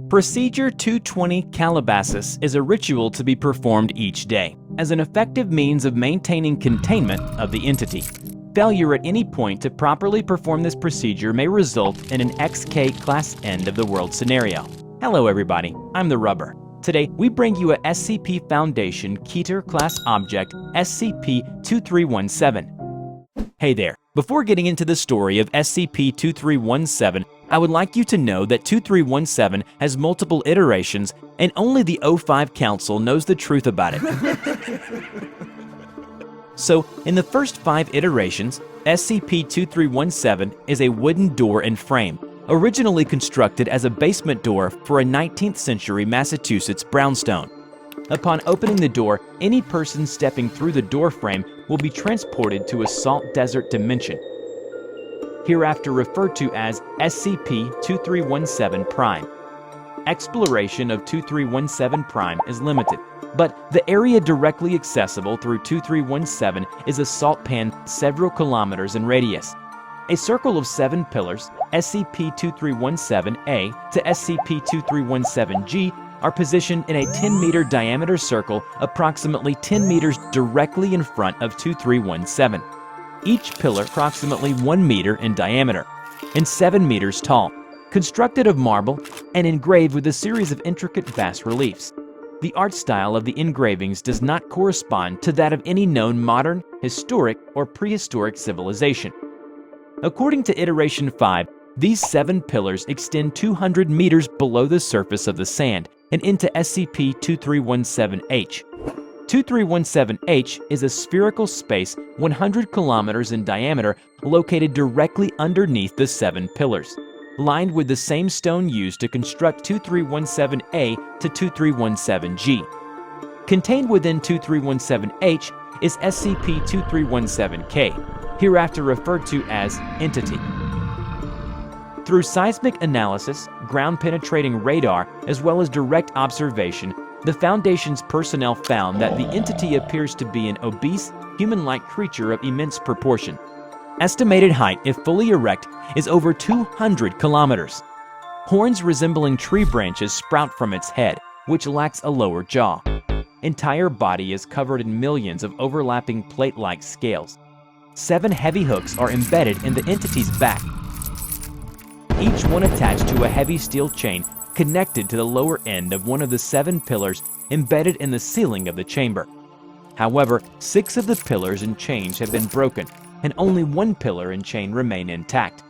Procedure 220 Calabasas is a ritual to be performed each day as an effective means of maintaining containment of the entity. Failure at any point to properly perform this procedure may result in an XK class end of the world scenario. Hello everybody, I'm TheRubber. Today we bring you a SCP Foundation Keter class object SCP-2317. Hey there, before getting into the story of SCP-2317, I would like you to know that 2317 has multiple iterations and only the O5 Council knows the truth about it. So, in the first 5 iterations, SCP-2317 is a wooden door and frame, originally constructed as a basement door for a 19th century Massachusetts brownstone. Upon opening the door, any person stepping through the door frame will be transported to a salt desert dimension, hereafter referred to as SCP-2317 Prime. Exploration of 2317 Prime is limited, but the area directly accessible through 2317 is a salt pan several kilometers in radius. A circle of 7 pillars, SCP-2317-A to SCP-2317-G, are positioned in a 10-meter diameter circle approximately 10 meters directly in front of 2317. Each pillar approximately 1 meter in diameter and 7 meters tall, constructed of marble and engraved with a series of intricate bas-reliefs. The art style of the engravings does not correspond to that of any known modern, historic, or prehistoric civilization. According to Iteration 5, these 7 pillars extend 200 meters below the surface of the sand and into SCP-2317-H. 2317-H is a spherical space 100 kilometers in diameter located directly underneath the 7 pillars, lined with the same stone used to construct 2317-A to 2317-G. Contained within 2317-H is SCP-2317-K, hereafter referred to as Entity. Through seismic analysis, ground-penetrating radar, as well as direct observation, the Foundation's personnel found that the entity appears to be an obese, human-like creature of immense proportion. Estimated height, if fully erect, is over 200 kilometers. Horns resembling tree branches sprout from its head, which lacks a lower jaw. Entire body is covered in millions of overlapping plate-like scales. 7 heavy hooks are embedded in the entity's back, each one attached to a heavy steel chain connected to the lower end of one of the 7 pillars embedded in the ceiling of the chamber. However, 6 of the pillars and chains have been broken, and only 1 pillar and chain remain intact.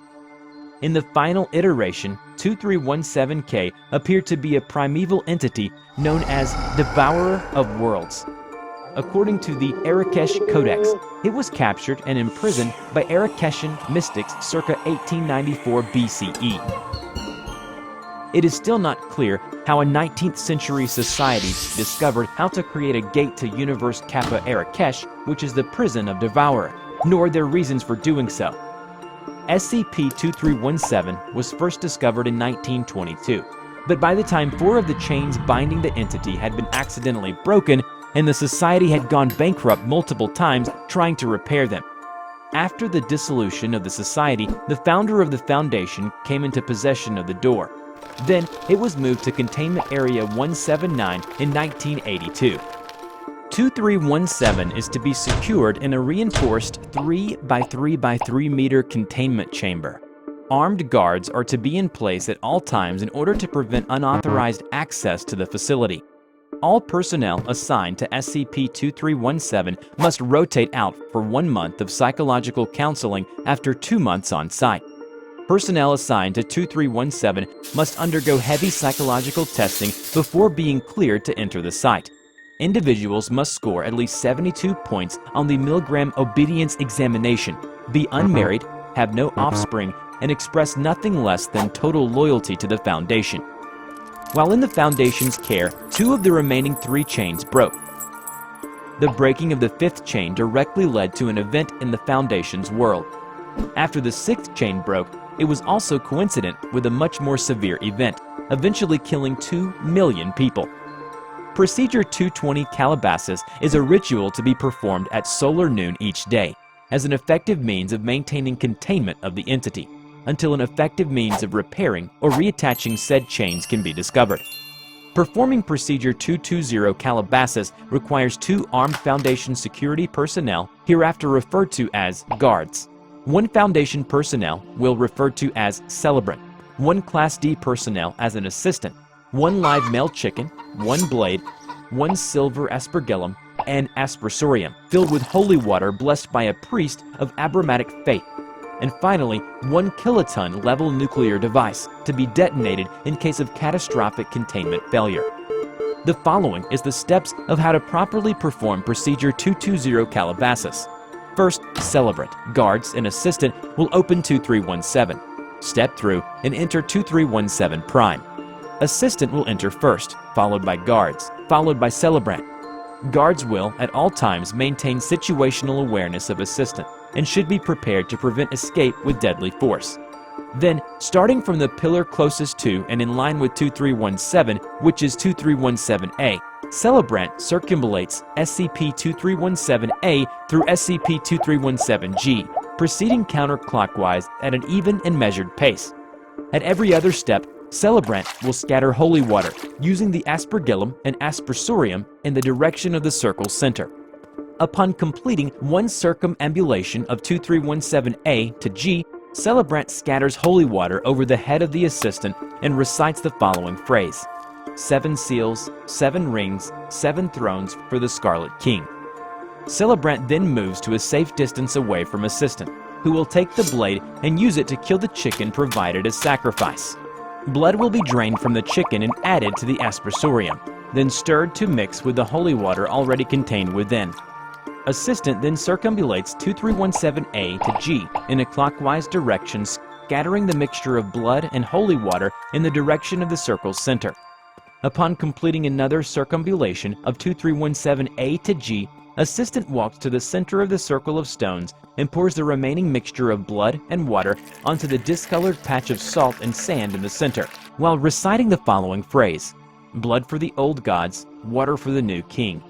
In the final iteration, 2317-K appeared to be a primeval entity known as Devourer of Worlds. According to the Arakesh Codex, it was captured and imprisoned by Arakeshan mystics circa 1894 BCE. It is still not clear how a 19th century society discovered how to create a gate to Universe Kappa Arakesh, which is the prison of Devourer, nor their reasons for doing so. SCP-2317 was first discovered in 1922, but by the time 4 of the chains binding the entity had been accidentally broken, and the society had gone bankrupt multiple times trying to repair them. After the dissolution of the society, the founder of the Foundation came into possession of the door. Then it was moved to Containment Area 179 in 1982. 2317 is to be secured in a reinforced 3 by 3 by 3 meter containment chamber. Armed guards are to be in place at all times in order to prevent unauthorized access to the facility. All personnel assigned to SCP-2317 must rotate out for 1 month of psychological counseling after 2 months on site. Personnel assigned to 2317 must undergo heavy psychological testing before being cleared to enter the site. Individuals must score at least 72 points on the Milgram Obedience Examination, be unmarried, have no offspring, and express nothing less than total loyalty to the Foundation. While in the Foundation's care, 2 of the remaining 3 chains broke. The breaking of the 5th chain directly led to an event in the Foundation's world. After the 6th chain broke, it was also coincident with a much more severe event, eventually killing 2 million people. Procedure 220 Calabasas is a ritual to be performed at solar noon each day, as an effective means of maintaining containment of the entity. until an effective means of repairing or reattaching said chains can be discovered. Performing Procedure 220 Calabasas requires 2 armed Foundation security personnel, hereafter referred to as guards. 1 Foundation personnel will referred to as celebrant, 1 Class D personnel as an assistant, 1 live male chicken, 1 blade, 1 silver aspergillum, and aspersorium filled with holy water blessed by a priest of abramatic faith, and finally 1 kiloton level nuclear device to be detonated in case of catastrophic containment failure. The following is the steps of how to properly perform Procedure 220 Calabasas. First, celebrant, guards, and assistant will open 2317, step through and enter 2317 prime. Assistant will enter first, followed by guards, followed by celebrant. Guards will, at all times, maintain situational awareness of assistant and should be prepared to prevent escape with deadly force. Then, starting from the pillar closest to and in line with 2317, which is 2317A, celebrant circumambulates SCP-2317A through SCP-2317G, proceeding counterclockwise at an even and measured pace. At every other step, celebrant will scatter holy water using the aspergillum and aspersorium in the direction of the circle's center. Upon completing 1 circumambulation of 2317A to G, celebrant scatters holy water over the head of the assistant and recites the following phrase: 7 seals, 7 rings, 7 thrones for the Scarlet King. Celebrant then moves to a safe distance away from assistant, who will take the blade and use it to kill the chicken provided as sacrifice. Blood will be drained from the chicken and added to the aspersorium, then stirred to mix with the holy water already contained within. Assistant then circumambulates 2317A to G in a clockwise direction, scattering the mixture of blood and holy water in the direction of the circle's center. Upon completing another circumambulation of 2317A to G, assistant walks to the center of the circle of stones and pours the remaining mixture of blood and water onto the discolored patch of salt and sand in the center, while reciting the following phrase: blood for the old gods, water for the new king.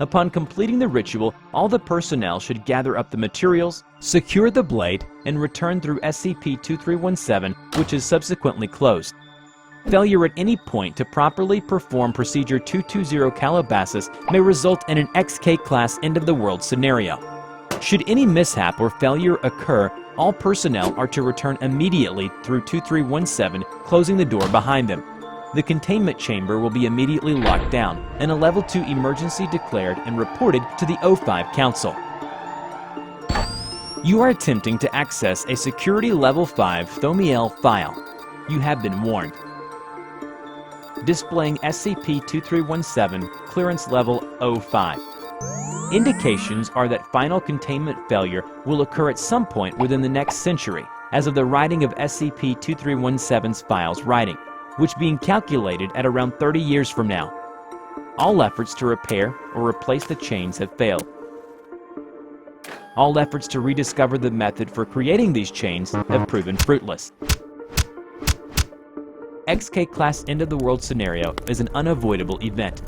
Upon completing the ritual, all the personnel should gather up the materials, secure the blade, and return through SCP-2317, which is subsequently closed. Failure at any point to properly perform Procedure 220 Calabasas may result in an XK-class end-of-the-world scenario. Should any mishap or failure occur, all personnel are to return immediately through 2317, closing the door behind them. The containment chamber will be immediately locked down, and a Level 2 emergency declared and reported to the O5 Council. You are attempting to access a Security Level 5 Thomiel file. You have been warned. Displaying SCP-2317 Clearance Level 05. Indications are that final containment failure will occur at some point within the next century, as of the writing of SCP-2317's file's writing, which being calculated at around 30 years from now. All efforts to repair or replace the chains have failed. All efforts to rediscover the method for creating these chains have proven fruitless. XK-class end-of-the-world scenario is an unavoidable event.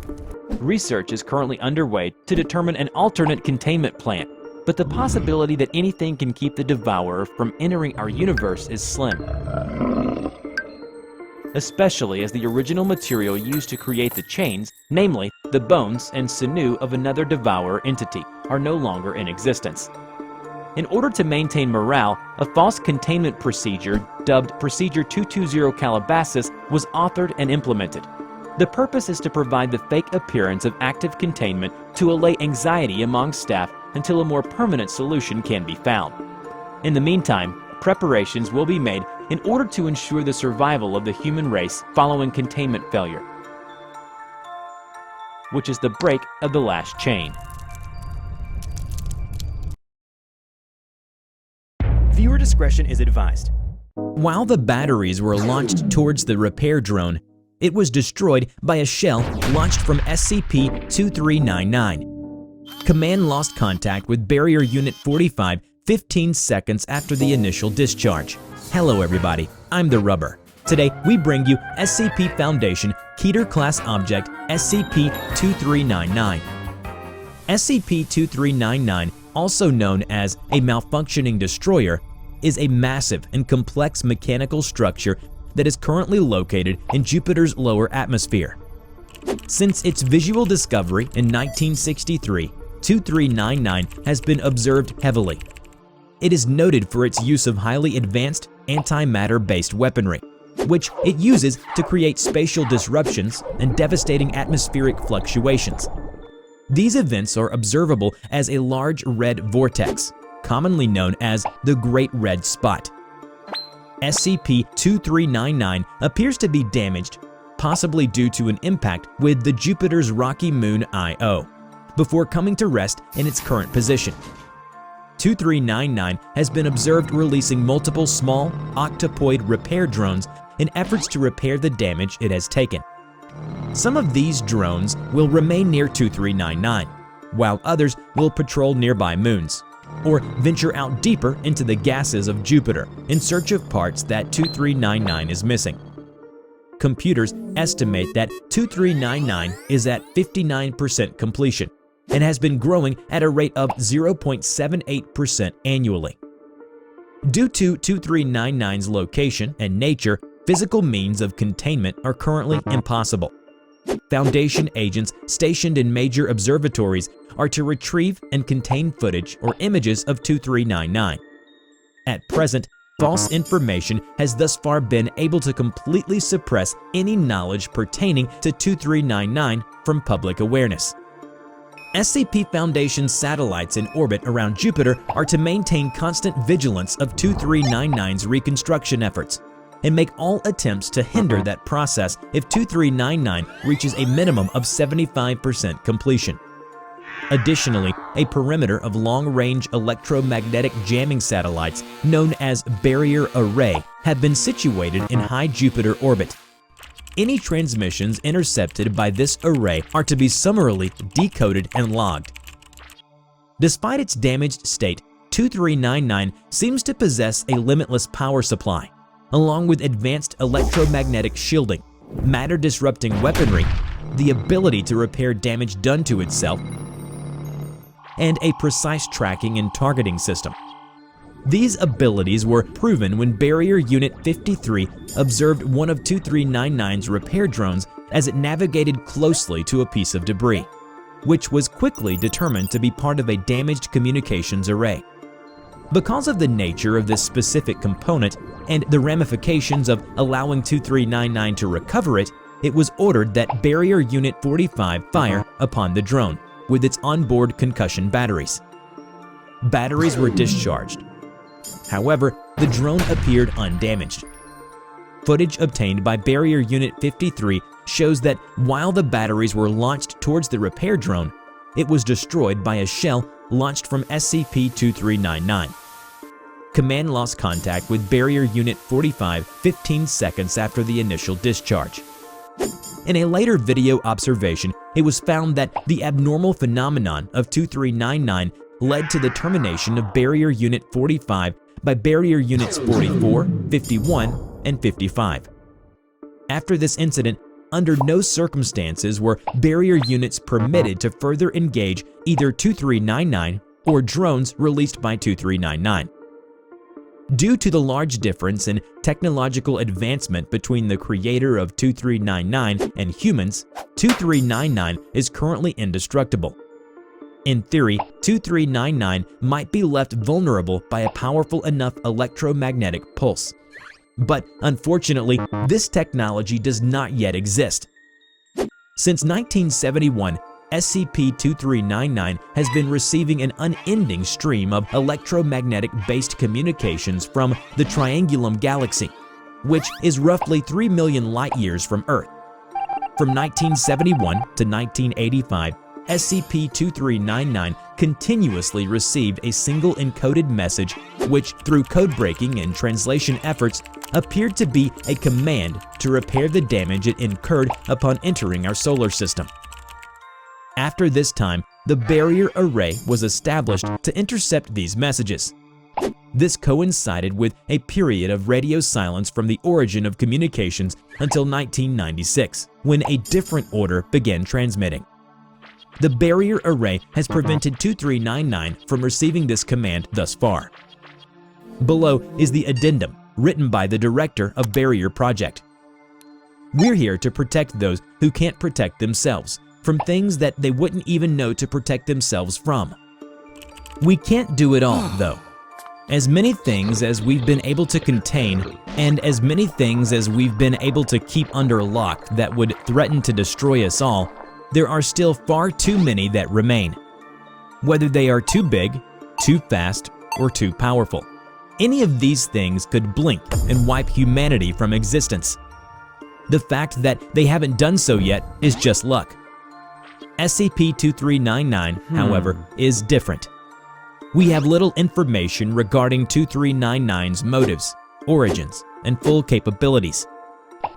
Research is currently underway to determine an alternate containment plan, but the possibility that anything can keep the Devourer from entering our universe is slim. Especially as the original material used to create the chains, namely the bones and sinew of another Devourer entity, are no longer in existence. In order to maintain morale, a false containment procedure dubbed Procedure 220 Calabasas was authored and implemented. The purpose is to provide the fake appearance of active containment to allay anxiety among staff until a more permanent solution can be found. In the meantime, preparations will be made in order to ensure the survival of the human race following containment failure, which is the break of the last chain. Viewer discretion is advised. While the batteries were launched towards the repair drone, it was destroyed by a shell launched from SCP-2399. Command lost contact with Barrier Unit 45 15 seconds after the initial discharge. Hello everybody, I'm TheRubber. Today we bring you SCP Foundation Keter Class Object SCP-2399. SCP-2399, also known as A Malfunctioning Destroyer, is a massive and complex mechanical structure that is currently located in Jupiter's lower atmosphere. Since its visual discovery in 1963, 2399 has been observed heavily. It is noted for its use of highly advanced antimatter-based weaponry, which it uses to create spatial disruptions and devastating atmospheric fluctuations. These events are observable as a large red vortex, commonly known as the Great Red Spot. SCP-2399 appears to be damaged, possibly due to an impact with the Jupiter's rocky moon Io, before coming to rest in its current position. 2399 has been observed releasing multiple small, octopoid repair drones in efforts to repair the damage it has taken. Some of these drones will remain near 2399, while others will patrol nearby moons, or venture out deeper into the gases of Jupiter in search of parts that 2399 is missing. Computers estimate that 2399 is at 59% completion and has been growing at a rate of 0.78% annually. Due to 2399's location and nature, physical means of containment are currently impossible. Foundation agents stationed in major observatories are to retrieve and contain footage or images of 2399. At present, false information has thus far been able to completely suppress any knowledge pertaining to 2399 from public awareness. SCP Foundation satellites in orbit around Jupiter are to maintain constant vigilance of 2399's reconstruction efforts and make all attempts to hinder that process if 2399 reaches a minimum of 75% completion. Additionally, a perimeter of long-range electromagnetic jamming satellites known as Barrier Array have been situated in high Jupiter orbit. Any transmissions intercepted by this array are to be summarily decoded and logged. Despite its damaged state, 2399 seems to possess a limitless power supply, along with advanced electromagnetic shielding, matter-disrupting weaponry, the ability to repair damage done to itself, and a precise tracking and targeting system. These abilities were proven when Barrier Unit 53 observed one of 2399's repair drones as it navigated closely to a piece of debris, which was quickly determined to be part of a damaged communications array. Because of the nature of this specific component and the ramifications of allowing 2399 to recover it, it was ordered that Barrier Unit 45 fire upon the drone with its onboard concussion batteries. Batteries were discharged. However, the drone appeared undamaged. Footage obtained by Barrier Unit 53 shows that while the batteries were launched towards the repair drone, it was destroyed by a shell launched from SCP-2399. Command lost contact with Barrier Unit 45 15 seconds after the initial discharge. In a later video observation, it was found that the abnormal phenomenon of 2399 led to the termination of Barrier Unit 45 by Barrier Units 44, 51, and 55. After this incident, under no circumstances were Barrier Units permitted to further engage either 2399 or drones released by 2399. Due to the large difference in technological advancement between the creator of 2399 and humans, 2399 is currently indestructible. In theory, 2399 might be left vulnerable by a powerful enough electromagnetic pulse. But unfortunately, this technology does not yet exist. Since 1971, SCP-2399 has been receiving an unending stream of electromagnetic-based communications from the Triangulum Galaxy, which is roughly 3 million light-years from Earth. From 1971 to 1985, SCP-2399 continuously received a single encoded message which, through code-breaking and translation efforts, appeared to be a command to repair the damage it incurred upon entering our solar system. After this time, the Barrier Array was established to intercept these messages. This coincided with a period of radio silence from the origin of communications until 1996, when a different order began transmitting. The Barrier Array has prevented 2399 from receiving this command thus far. Below is the addendum written by the director of Barrier Project. We're here to protect those who can't protect themselves from things that they wouldn't even know to protect themselves from. We can't do it all, though. As many things as we've been able to contain, and as many things as we've been able to keep under lock that would threaten to destroy us all, there are still far too many that remain. Whether they are too big, too fast, or too powerful, any of these things could blink and wipe humanity from existence. The fact that they haven't done so yet is just luck. SCP-2399, however, is different. We have little information regarding 2399's motives, origins, and full capabilities.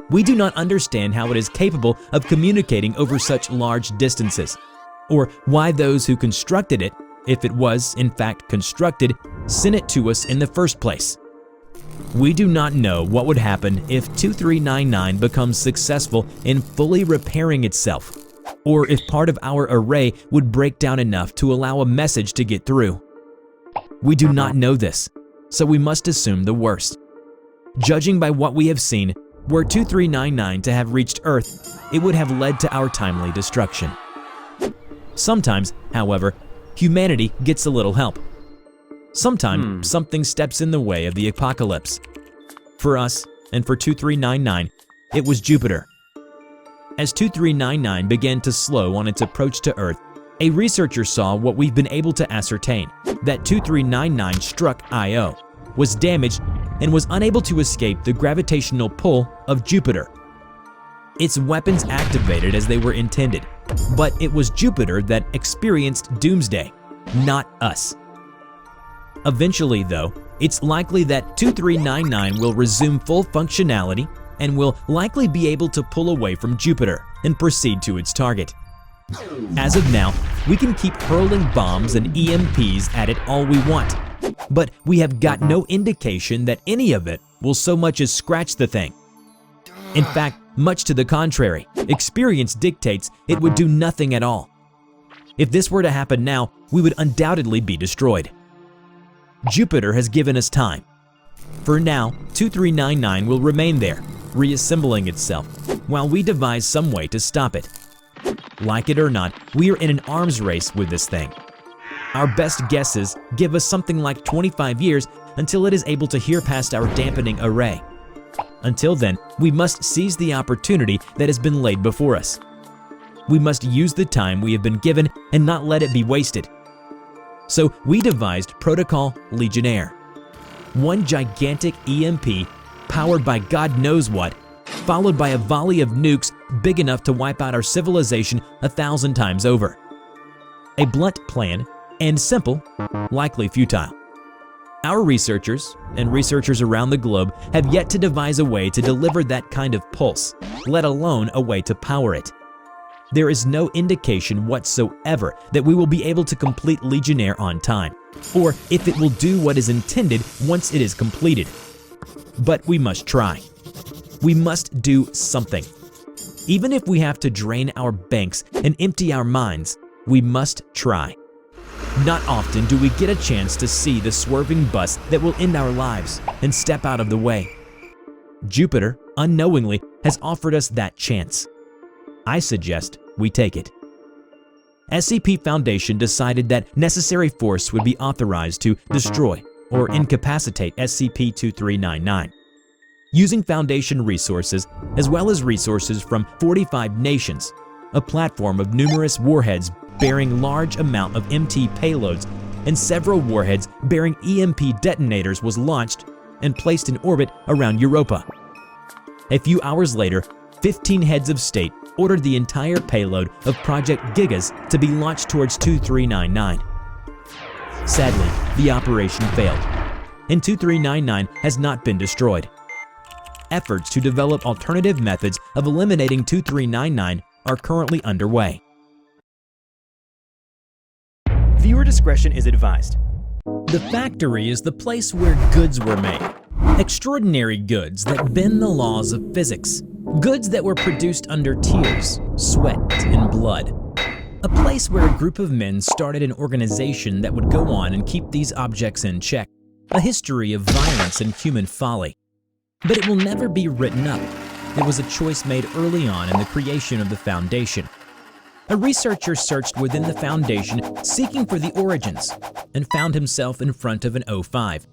We do not understand how it is capable of communicating over such large distances, or why those who constructed it, if it was in fact constructed, sent it to us in the first place. We do not know what would happen if 2399 becomes successful in fully repairing itself, or if part of our array would break down enough to allow a message to get through. We do not know this, so we must assume the worst. Judging by what we have seen, were 2399 to have reached Earth, it would have led to our timely destruction. Sometimes, however, humanity gets a little help. Sometimes something steps in the way of the apocalypse. For us, and for 2399, it was Jupiter. As 2399 began to slow on its approach to Earth, a researcher saw what we've been able to ascertain, that 2399 struck Io, was damaged, and was unable to escape the gravitational pull of Jupiter. Its weapons activated as they were intended, but it was Jupiter that experienced doomsday, not us. Eventually, though, it's likely that 2399 will resume full functionality and will likely be able to pull away from Jupiter and proceed to its target. As of now, we can keep hurling bombs and EMPs at it all we want, but we have got no indication that any of it will so much as scratch the thing. In fact, much to the contrary, experience dictates it would do nothing at all. If this were to happen now, we would undoubtedly be destroyed. Jupiter has given us time. For now, 2399 will remain there, reassembling itself, while we devise some way to stop it. Like it or not, we are in an arms race with this thing. Our best guesses give us something like 25 years until it is able to hear past our dampening array. Until then, we must seize the opportunity that has been laid before us. We must use the time we have been given and not let it be wasted. So we devised Protocol Legionnaire. One gigantic EMP, powered by God knows what, followed by a volley of nukes big enough to wipe out our civilization 1,000 times over. A blunt plan, and simple, likely futile. Our researchers, and researchers around the globe, have yet to devise a way to deliver that kind of pulse, let alone a way to power it. There is no indication whatsoever that we will be able to complete Legionnaire on time, or if it will do what is intended once it is completed. But we must try. We must do something. Even if we have to drain our banks and empty our minds, we must try. Not often do we get a chance to see the swerving bus that will end our lives and step out of the way. Jupiter, unknowingly, has offered us that chance. I suggest we take it. SCP Foundation decided that necessary force would be authorized to destroy or incapacitate SCP-2399. Using Foundation resources, as well as resources from 45 nations, a platform of numerous warheads bearing large amount of MT payloads and several warheads bearing EMP detonators was launched and placed in orbit around Europa. A few hours later, 15 heads of state ordered the entire payload of Project Gigas to be launched towards 2399. Sadly, the operation failed, and 2399 has not been destroyed. Efforts to develop alternative methods of eliminating 2399 are currently underway. Viewer discretion is advised. The factory is the place where goods were made. Extraordinary goods that bend the laws of physics. Goods that were produced under tears, sweat, and blood. A place where a group of men started an organization that would go on and keep these objects in check. a history of violence and human folly. But it will never be written up. It was a choice made early on in the creation of the Foundation. A researcher searched within the Foundation seeking for the origins and found himself in front of an O5.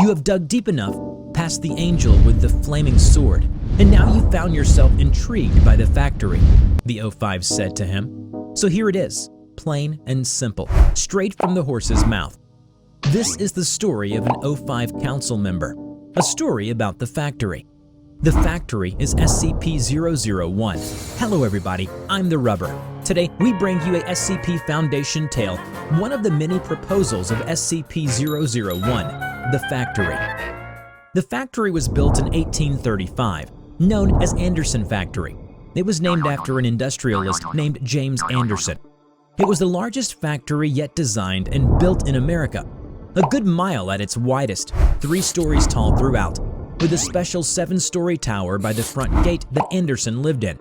You have dug deep enough past the angel with the flaming sword, and now you found yourself intrigued by the factory, the O5 said to him. So here it is, plain and simple, straight from the horse's mouth. This is the story of an O5 council member, a story about the factory. The factory is SCP-001. Hello everybody, I'm TheRubber. Today we bring you a SCP Foundation tale, one of the many proposals of SCP-001 The Factory. The factory was built in 1835, known as Anderson Factory. It was named after an industrialist named James Anderson. It was the largest factory yet designed and built in America, a good mile at its widest, 3 stories tall throughout, with a special 7-story tower by the front gate that Anderson lived in.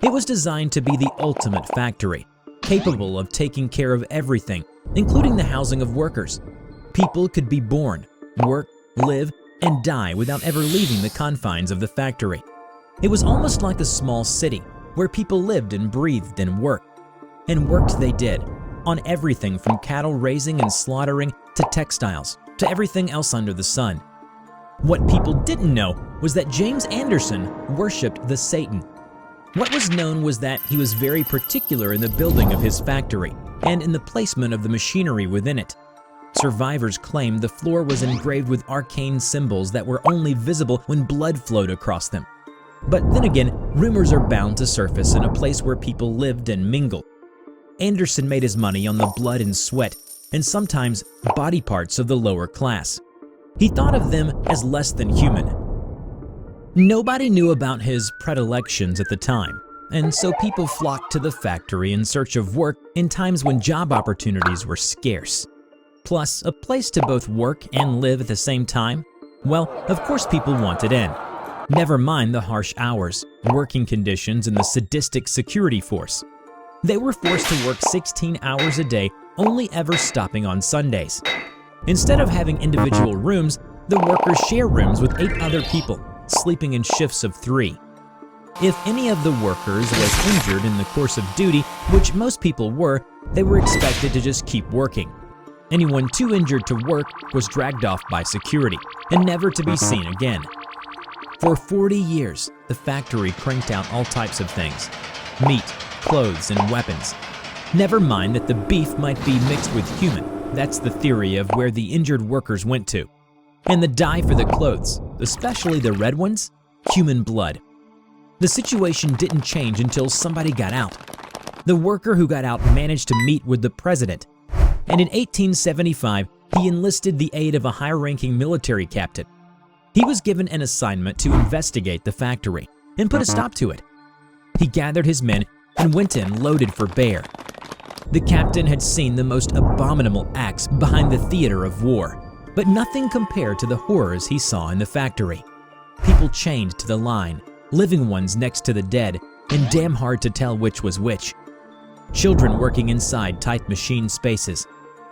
It was designed to be the ultimate factory, capable of taking care of everything, including the housing of workers. People could be born, work, live, and die without ever leaving the confines of the factory. It was almost like a small city where people lived and breathed and worked. And worked they did, on everything from cattle raising and slaughtering to textiles, to everything else under the sun. What people didn't know was that James Anderson worshipped the Satan. What was known was that he was very particular in the building of his factory and in the placement of the machinery within it. Survivors claimed the floor was engraved with arcane symbols that were only visible when blood flowed across them. But then again, rumors are bound to surface in a place where people lived and mingled. Anderson made his money on the blood and sweat, and sometimes body parts of the lower class. He thought of them as less than human. Nobody knew about his predilections at the time, and so people flocked to the factory in search of work in times when job opportunities were scarce. Plus, a place to both work and live at the same time? Well, of course people wanted in. Never mind the harsh hours, working conditions, and the sadistic security force. They were forced to work 16 hours a day, only ever stopping on Sundays. Instead of having individual rooms, the workers share rooms with 8 other people, sleeping in shifts of 3. If any of the workers was injured in the course of duty, which most people were, they were expected to just keep working. Anyone too injured to work was dragged off by security and never to be seen again. For 40 years, the factory cranked out all types of things: meat, clothes, and weapons. Never mind that the beef might be mixed with human. That's the theory of where the injured workers went to. And the dye for the clothes, especially the red ones, human blood. The situation didn't change until somebody got out. The worker who got out managed to meet with the president, and in 1875, he enlisted the aid of a high-ranking military captain. He was given an assignment to investigate the factory and put a stop to it. He gathered his men and went in loaded for bear. The captain had seen the most abominable acts behind the theater of war, but nothing compared to the horrors he saw in the factory. People chained to the line, living ones next to the dead, and damn hard to tell which was which. Children working inside tight machine spaces.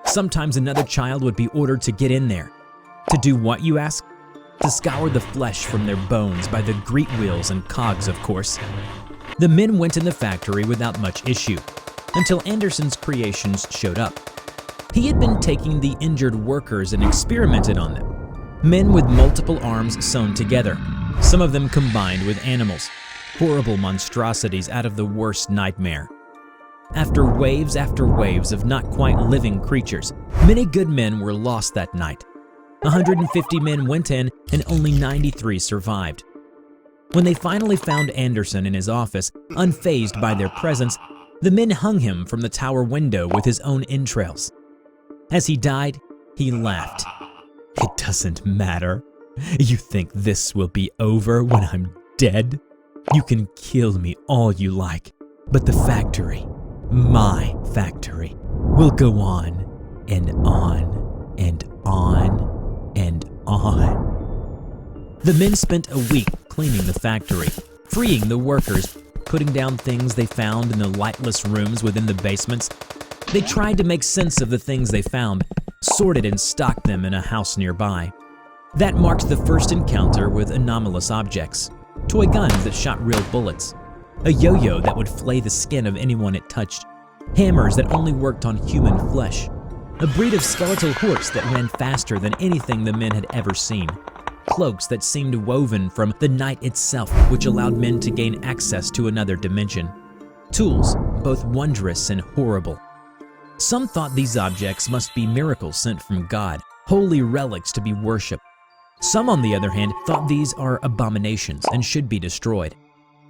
Sometimes another child would be ordered to get in there. To do what, you ask? To scour the flesh from their bones by the great wheels and cogs, of course. The men went in the factory without much issue, until Anderson's creations showed up. He had been taking the injured workers and experimented on them. Men with multiple arms sewn together, some of them combined with animals, horrible monstrosities out of the worst nightmare. After waves of not quite living creatures, many good men were lost that night. 150 men went in and only 93 survived. When they finally found Anderson in his office, unfazed by their presence, the men hung him from the tower window with his own entrails. As he died, he laughed. "It doesn't matter. You think this will be over when I'm dead? You can kill me all you like, but the factory, my factory, will go on and on and on and on." The men spent a week cleaning the factory, freeing the workers, putting down things they found in the lightless rooms within the basements. They tried to make sense of the things they found, sorted and stocked them in a house nearby. That marked the first encounter with anomalous objects, toy guns that shot real bullets, a yo-yo that would flay the skin of anyone it touched, hammers that only worked on human flesh, a breed of skeletal horse that ran faster than anything the men had ever seen, cloaks that seemed woven from the night itself, which allowed men to gain access to another dimension, tools both wondrous and horrible. Some thought these objects must be miracles sent from God, holy relics to be worshipped. Some, on the other hand, thought these are abominations and should be destroyed.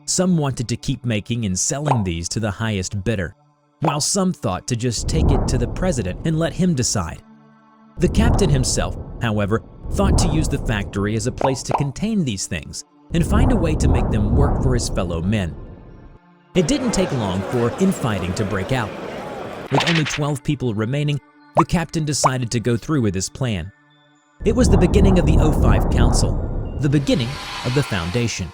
Some wanted to keep making and selling these to the highest bidder, while some thought to just take it to the president and let him decide. The captain himself, however, thought to use the factory as a place to contain these things and find a way to make them work for his fellow men. It didn't take long for infighting to break out. With only 12 people remaining, the captain decided to go through with his plan. It was the beginning of the 05 Council, the beginning of the Foundation.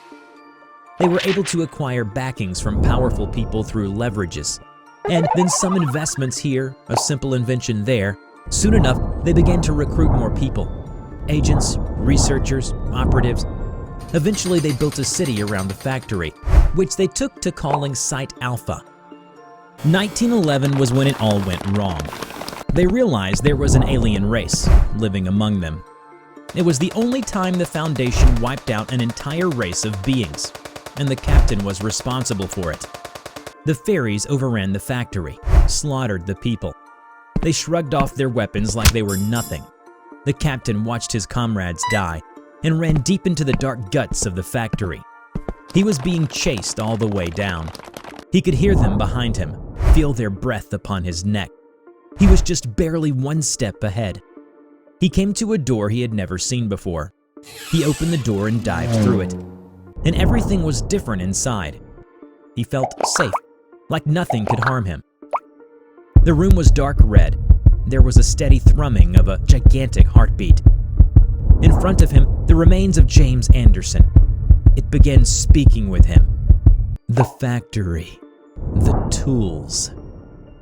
They were able to acquire backings from powerful people through leverages, and then some investments here, a simple invention there. Soon enough, they began to recruit more people, agents, researchers, operatives. Eventually, they built a city around the factory, which they took to calling Site Alpha. 1911 was when it all went wrong. They realized there was an alien race living among them. It was the only time the Foundation wiped out an entire race of beings, and the captain was responsible for it. The fairies overran the factory, slaughtered the people. They shrugged off their weapons like they were nothing. The captain watched his comrades die and ran deep into the dark guts of the factory. He was being chased all the way down. He could hear them behind him, feel their breath upon his neck. He was just barely one step ahead. He came to a door he had never seen before. He opened the door and dived through it, and everything was different inside. He felt safe, like nothing could harm him. The room was dark red. There was a steady thrumming of a gigantic heartbeat. In front of him, the remains of James Anderson. It began speaking with him. The factory, the tools.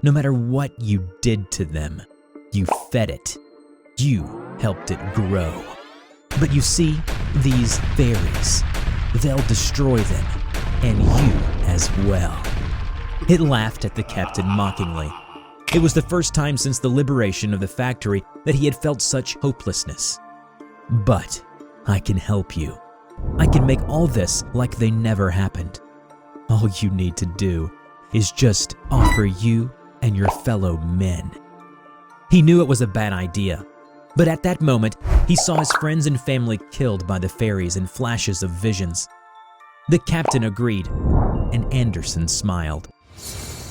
No matter what you did to them, you fed it. You helped it grow. But you see, these fairies, they'll destroy them, and you as well. It laughed at the captain mockingly. It was the first time since the liberation of the factory that he had felt such hopelessness. But I can help you. I can make all this like they never happened. All you need to do is just offer you and your fellow men. He knew it was a bad idea, but at that moment, he saw his friends and family killed by the fairies in flashes of visions. The captain agreed, and Anderson smiled.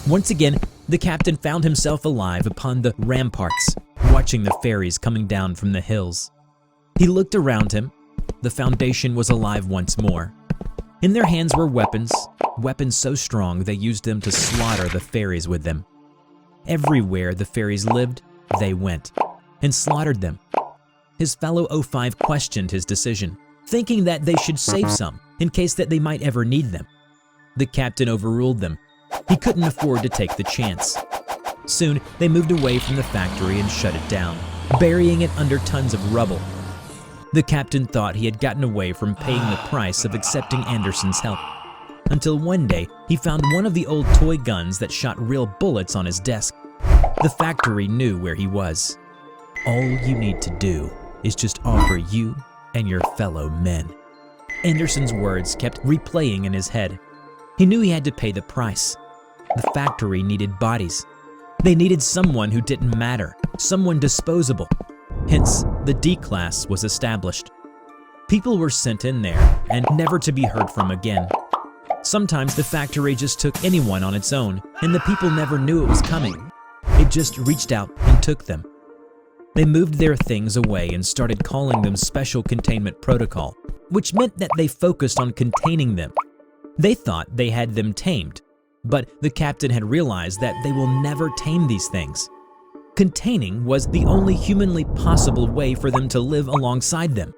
Once again, the captain found himself alive upon the ramparts, watching the fairies coming down from the hills. He looked around him. The Foundation was alive once more. In their hands were weapons so strong they used them to slaughter the fairies with them. Everywhere the fairies lived, they went and slaughtered them. His fellow 05 questioned his decision, thinking that they should save some in case that they might ever need them. The captain overruled them. He couldn't afford to take the chance. Soon, they moved away from the factory and shut it down, burying it under tons of rubble. The captain thought he had gotten away from paying the price of accepting Anderson's help, until one day he found one of the old toy guns that shot real bullets on his desk. The factory knew where he was. All you need to do is just offer you and your fellow men. Anderson's words kept replaying in his head. He knew he had to pay the price. The factory needed bodies. They needed someone who didn't matter, someone disposable. Hence, the D class was established. People were sent in there and never to be heard from again. Sometimes the factory just took anyone on its own, and the people never knew it was coming. It just reached out and took them. They moved their things away and started calling them Special Containment Protocol, which meant that they focused on containing them. They thought they had them tamed, but the captain had realized that they will never tame these things. Containing was the only humanly possible way for them to live alongside them.